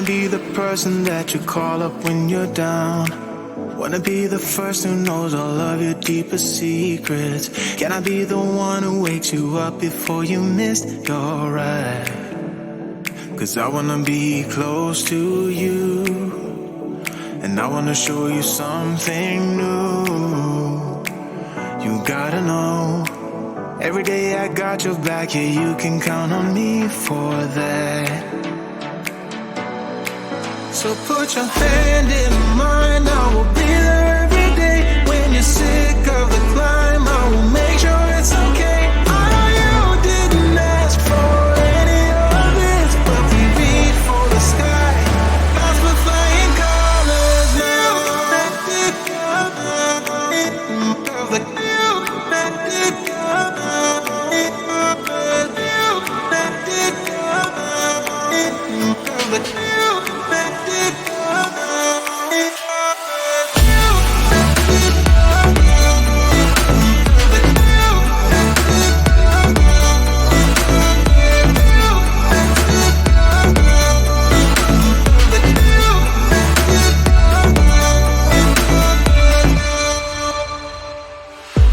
be the person that you call up when you're down. Wanna be the first who knows all of your deepest secrets. Can I be the one who wakes you up before you missed your ride? 'Cause I wanna be close to you, and I wanna show you something new. You gotta know, every day I got your back, yeah, you can count on me for that. So put your hand in mine, I will be there every day. When you're sick of the climb, I will make sure it's okay. I know you didn't ask for any of this, but we reach for the sky. Lost for flying colors now.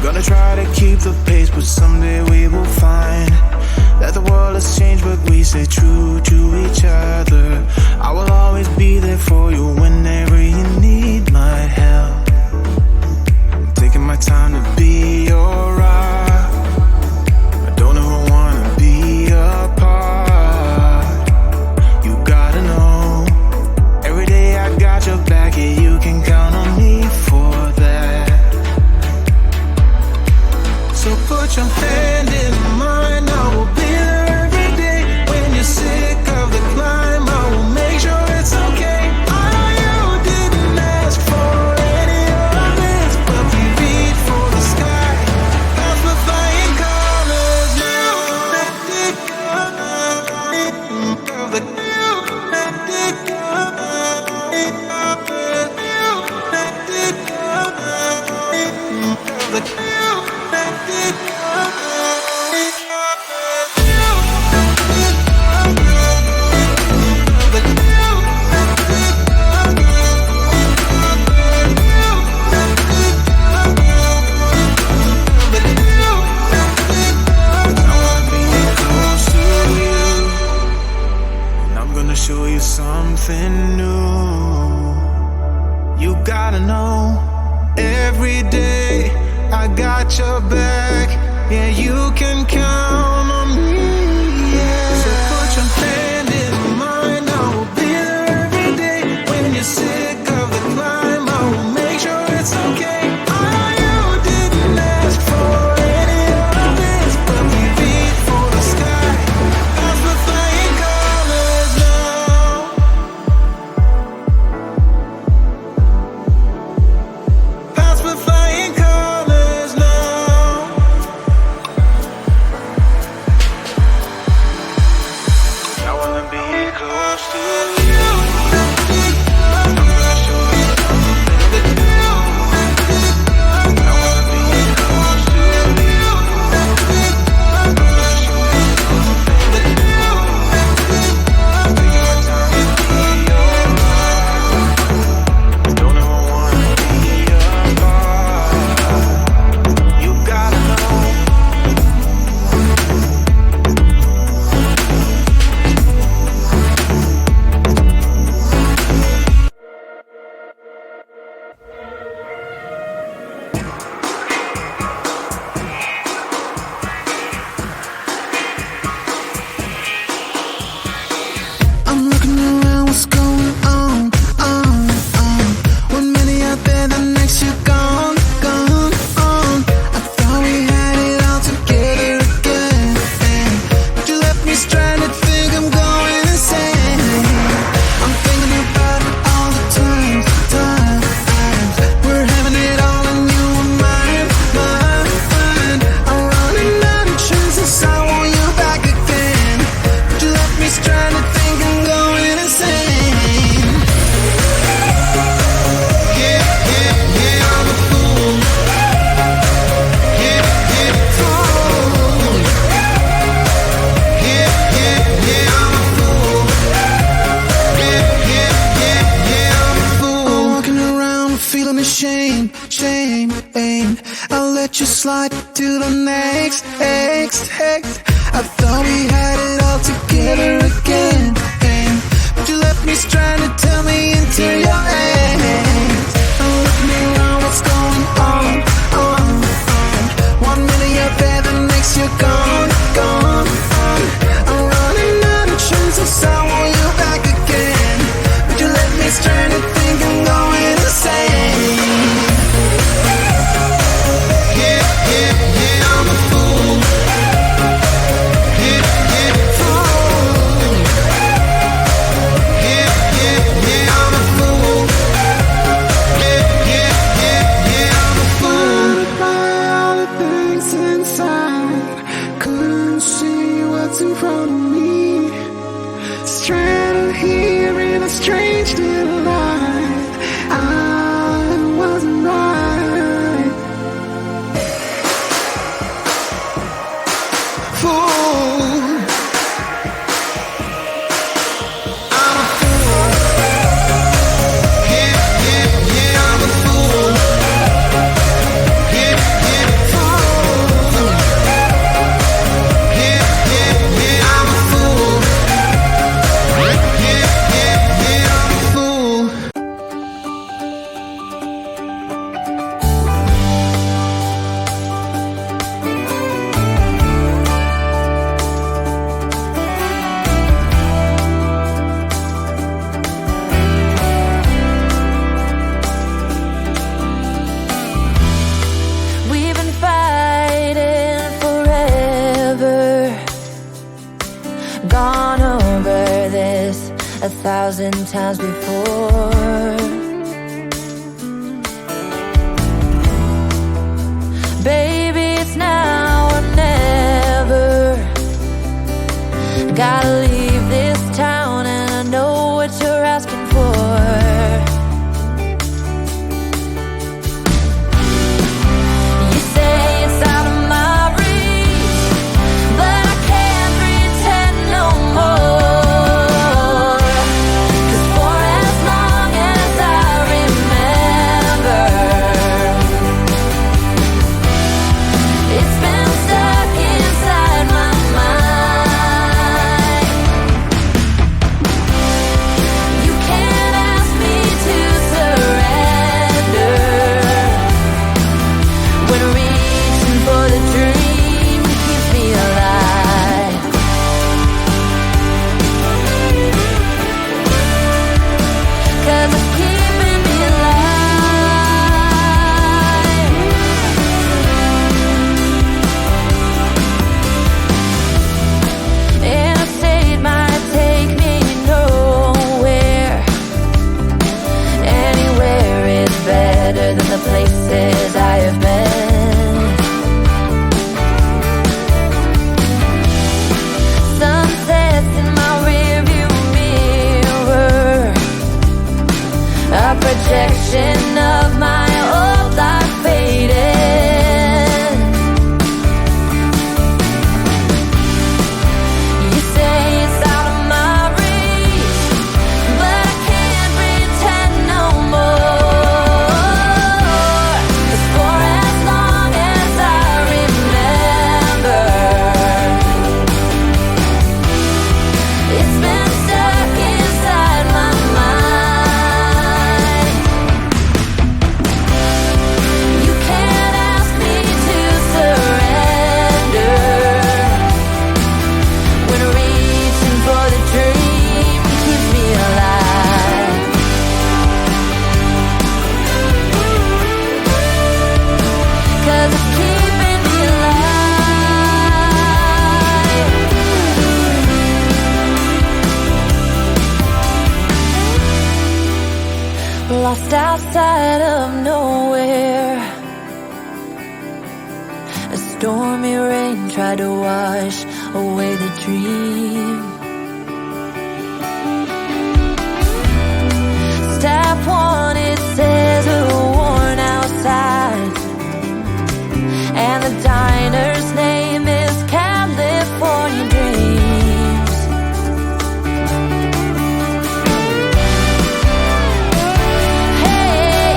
Gonna try to keep the pace, but someday we will find that the world has changed, but we stay true to each other. I will always be there for you whenever you need my help. I'm taking my time to be your rock. I don't ever wanna be apart. You gotta know, every day I got your back, yeah, you can count on me for that. So put your hand in mine, I will be there every day. When you're sick of the climb, I will make sure it's okay. I know you didn't ask for any of this, but we reach for the sky. Lost for flying colors now. Show you something new. You gotta know, every day I got your back, yeah, you can count on me, yeah. So put your hand in mine, I will be there every day. When you're sick of the climb, I will make sure it's okay. I know you didn't ask for any of this, but we reach for the sky. Lost for flying colors now. Lost for flying colors now. same. I'll let you slide to the next. I thought we had it all together again, but you left me stranded, tell me into your hands. Look me around, what's going on? 1 minute you're there, the next you're gone. I'm running out of chances, I want you back again, but you left me stranded, think I'm going insane. Yeah, I'm a fool. In front of me, stranded here in a strange little life. I wasn't right. Fool. I'm a fool. Yeah, I'm a fool. Gone over this 1,000 times before. Baby, it's now or never. Gotta leave this town and I know what you're asking for. You say it's out of my reach, but I can't pretend no more. 'Cause for as long as I remember, it's been stuck inside my mind. You can't ask me to surrender when reaching for the dream that keeps me alive. 'Cause it's keeping me alive. And a state might take me nowhere. Anywhere is better than the places I have been. Sunsets in my rearview mirror, a projection of my old life faded. You say it's out of my reach, but I can't pretend no more. 'Cause for as long as I remember, it's been stuck inside my mind. You can't ask me to surrender when reaching for the dream that keeps me alive. 'Cause it's keeping me alive. Lost outside of nowhere, a stormy rain tried to wash away the dream. Step one, it says a worn out sign, and the diner's name is California Dreams. Hey,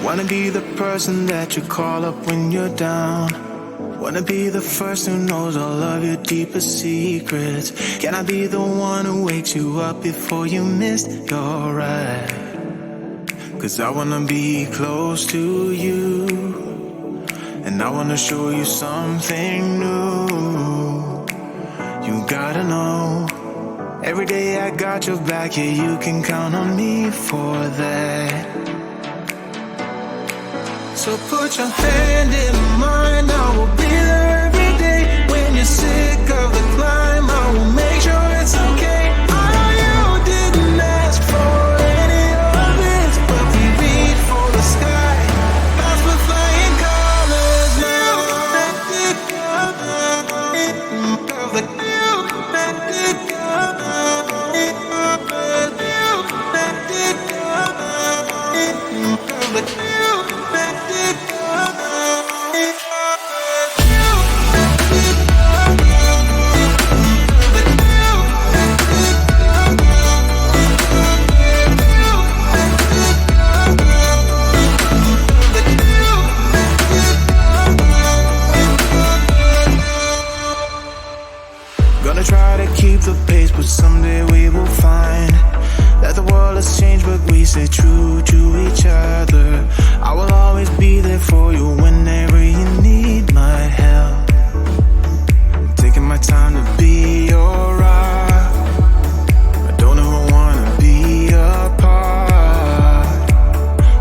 Wanna be the person that you call up when you're down. Wanna be the first who knows all of your deepest secrets. Can I be the one who wakes you up before you missed your ride? 'Cause I wanna be close to you, and I wanna show you something new. You gotta know, every day I got your back, yeah, you can count on me for that. So put your hand in mine, I will be there every day. When you're sick of the climb, I will make sure it's okay. I know you didn't ask for any of this, but we reach for the sky. That's with flying colors now. Gonna try to keep the pace, but someday we will find that the world has changed, but we stay true to each other. I will always be there for you whenever you need my help. I'm taking my time to be your rock. I don't ever wanna be apart.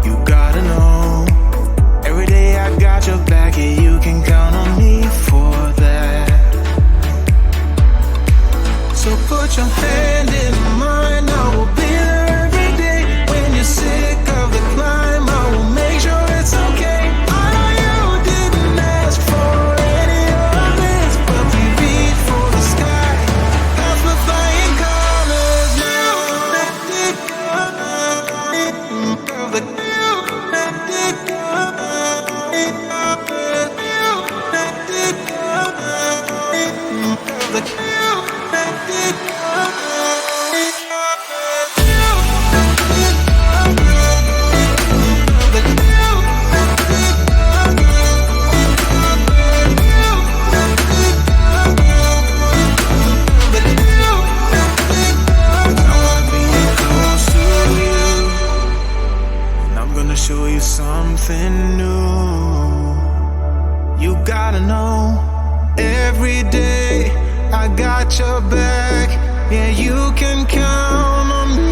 You gotta know, every day I got your back, yeah, you can count on me for that. So put your hand in mine, I will be there every day. When you're sick of the climb, I will make sure it's okay. I know you didn't ask for any of this, but we reach for the sky. That's with flying colors now. Show you something new. You gotta know, every day I got your back. Yeah, you can count on me.